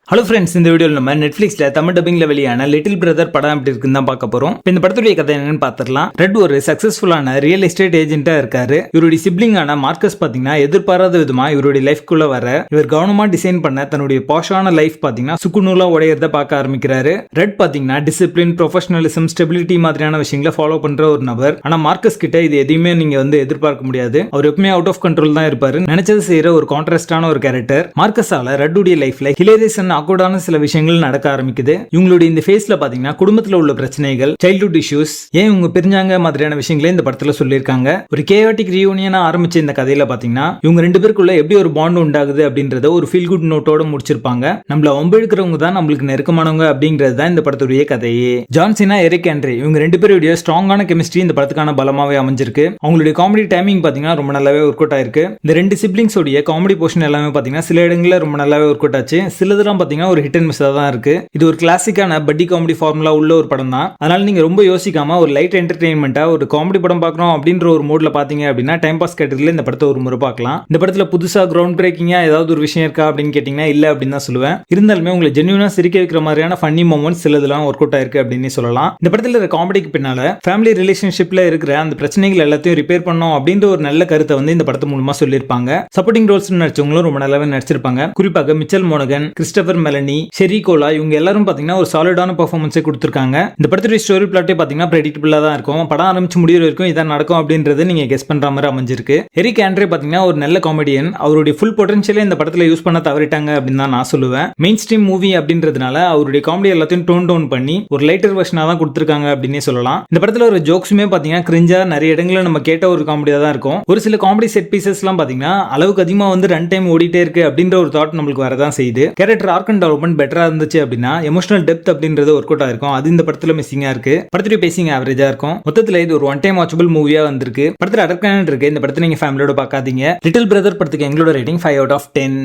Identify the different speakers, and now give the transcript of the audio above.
Speaker 1: Hello friends, இந்த வீடியோவில் நம்ம நெட்ஃபிளிக்ஸ்ல தமிழ் டப்பிங்ல வெளியான லிட்டில் பிரதர் படம் எப்படி இருக்குன்னு தான் பார்க்க போறோம். இந்த படத்துடைய கதை என்னன்னு பார்த்துடலாம். ரெட் ஒரு சக்சஸ்ஃபுல்லான ரியல் எஸ்டேட் ஏஜென்ட்டா இருக்காரு. இவருடைய சிப்ளிங்கான மார்க்கஸ் பாத்தீங்கன்னா எதிர்பாராத விதமா இவருடைய லைஃப்குள்ள வர இவர் கவனமா டிசைன் பண்ண தன்னுடைய பாஷான லைஃப் பாத்தீங்கன்னா சுக்குநூலா உடையறத பார்க்க ஆரம்பிக்கிறாரு. ரெட் பாத்தீங்கன்னா டிசிப்ளின், ப்ரொஃபஷனலிசம், ஸ்டெபிலிட்டி மாதிரியான விஷயங்களை ஃபாலோ பண்ற ஒரு நபர். ஆனா மார்க்கஸ் கிட்ட இது எதையுமே நீங்க எதிர்பார்க்க முடியாது. அவர் எப்பவுமே அவுட் ஆஃப் கண்ட்ரோல் தான் இருப்பாரு. நினைச்சது செய்யற ஒரு கான்ட்ராஸ்டான ஒரு கேரக்டர். மார்க்கஸால ரெட்டுடைய லைஃப்ல ஹிலேரியஸ் அண்ட் ஆக்வர்டான சில விஷயங்கள் நடக்க ஆரம்பிக்குது. இவங்களுடைய இந்த ஃபேஸ்ல பாத்தீங்கன்னா குடும்பத்துல உள்ள பிரச்சனைகள், சைல்ட்ஹுட் இஷ்யூஸ், ஏன் இவங்க பிரிஞ்சாங்க மாதிரியான விஷயங்களை இந்த படத்துல சொல்லியிருக்காங்க. ஒரு கேயோட்டிக் ரியூனியனா ஆரம்பிச்ச இந்த கதையில பாத்தீங்கன்னா இவங்க ரெண்டு பேருக்குள்ள எப்படி ஒரு பாண்ட் உண்டாகுது அப்படின்றத ஒரு ஃபீல் குட் நோட்டோட முடிச்சிருப்பாங்க. நம்மள ஒம்பெழுக்கிறவங்க தான் நம்மளுக்கு நெருக்கமானவங்க அப்படிங்கிறது தான் இந்த படத்துடைய கதையே. ஜான் சீனா, எரிக் ஆண்ட்ரே இவங்க ரெண்டு பேருடைய ஸ்ட்ராங்கான கெமிஸ்ட்ரி இந்த படத்துக்கான பலமாவே அமைஞ்சிருக்கு. அவங்களுடைய காமெடி டைமிங் பாத்தீங்கன்னா ரொம்ப நல்லாவே ஒர்க் அவுட் ஆயிருக்கு. இந்த ரெண்டு சிப்ளிங்ஸ் உடைய காமெடி போர்ஷன் எல்லாமே பாத்தீங்கன்னா சில இடங்கள்ல ரொம்ப நல்லாவே ஒர்க் அவுட் ஆச்சு. சிலதெல்லாம் பாத்தீங்கன்னா ஒரு ஹிட் அண்ட் மிஸ் தான் இருக்கு. இது ஒரு கிளாசிக்கான பட்டி காமெடி ஃபார்முலா உள்ள ஒரு படம் தான். அதனால நீங்க ரொம்ப யோசிக்காம ஒரு லைட் என்டர்டெயின்மெண்டா ஒரு காமெடி படம் பார்க்கணும் அப்படின்ற ஒரு மூட்ல பாத்தீங்க அப்படின்னா டைம் பாஸ் கேட்டகரியில இந்த படத்தை ஒரு முறை பார்க்கலாம். இந்த படத்துல புதுசா கிரவுண்ட் பிரேக்கிங்கா ஏதாவது ஒரு விஷயம் இருக்கா அப்படின்னு கேட்டீங்கன்னா இல்ல அப்படின்னு தான் சொல்லுவேன். இருந்தாலுமே உங்களை ஜென்யூனா சிரிக்க வைக்கிற மாதிரியான ஃபன்னி மொமெண்ட்ஸ் சிலதெல்லாம் ஒர்க் அவுட் ஆயிருக்கு அப்படின்னு சொல்லலாம். இந்த படத்துல இருக்கிற காமெடிக்கு பின்னால ஃபேமிலி ரிலேஷன்ஷிப்ல இருக்கிற அந்த பிரச்சனைகள் எல்லாத்தையும் ரிப்பேர் பண்ணோம் அப்படின்ற ஒரு நல்ல கருத்தை இந்த படத்து மூலமா சொல்லியிருப்பாங்க. சப்போர்ட்டிங் ரோல்ஸ் நடிச்சவங்களும் ரொம்ப நல்லாவே நடிச்சிருப்பாங்க. குறிப்பாக Mitchell மோனகன், Christopher Melanie, Sheri Cola இவங்க எல்லாரும் பாத்தீங்கன்னா ஒரு சாலிடான பெர்ஃபார்மன்ஸை கொடுத்திருக்காங்க. இந்த படத்துடைய ஸ்டோரி பிளாட்டே பாத்தீங்கன்னா பிரெடிக்டபிளா தான் இருக்கும். படம் ஆரம்பிச்சு முடிகிற வரைக்கும் இதான் நடக்கும் அப்படின்றது நீங்க கெஸ் பண்ற மாதிரி அமைஞ்சிருக்கு. எரிக் ஆண்ட்ரே பாத்தீங்கன்னா ஒரு நல்ல காமெடியன். அவருடைய ஃபுல் பொட்டன்ஷியலை இந்த படத்துல யூஸ் பண்ண தவறிட்டாங்க அப்படின்னு தான் நான் சொல்லுவேன். மெயின் ஸ்ட்ரீம் மூவி அப்படின்றதுனால அவருடைய காமெடி எல்லாத்தையும் டோன் டவுன் பண்ணி ஒரு லைட்டர் வெர்ஷனா தான் கொடுத்திருக்காங்க அப்படின்னே சொல்லலாம். இந்த படத்துல ஒரு ஜோக்ஸுமே பாத்தீங்கன்னா கிரிஞ்சா நிறைய இடங்களில் நம்ம கேட்ட ஒரு காமெடியா தான் இருக்கும். ஒரு சில காமெடி செட் பீசஸ் எல்லாம் பாத்தீங்கன்னா அளவுக்கு அதிகமா ரன் டைம் ஓடிட்டே இருக்கு அப்படின்ற ஒரு தாட் நம்மளுக்கு வரதான் செய்யுது. கேரக்டர் ஆர்க் அண்ட் டெவலப்மெண்ட் பெட்டரா இருந்துச்சு அப்படின்னா எமோஷனல் டெப்த் அப்படின்றது ஒர்க் அவுட் ஆயிருக்கும். அது இந்த படத்துல மிஸ்ஸிங்கா இருக்கு. படத்துடைய பேசிங் ஆவரேஜா இருக்கும். மொத்தத்துல இது ஒரு ஒன் டைம் வாட்சபிள் மூவியா வந்திருக்கு. படத்துல அடர்கான இருக்கு. இந்த படத்தை நீங்க ஃபேமிலியோட பார்க்காதீங்க. லிட்டில் பிரதர் படத்துக்கு எங்களோட ரேட்டிங் 5 out of 10.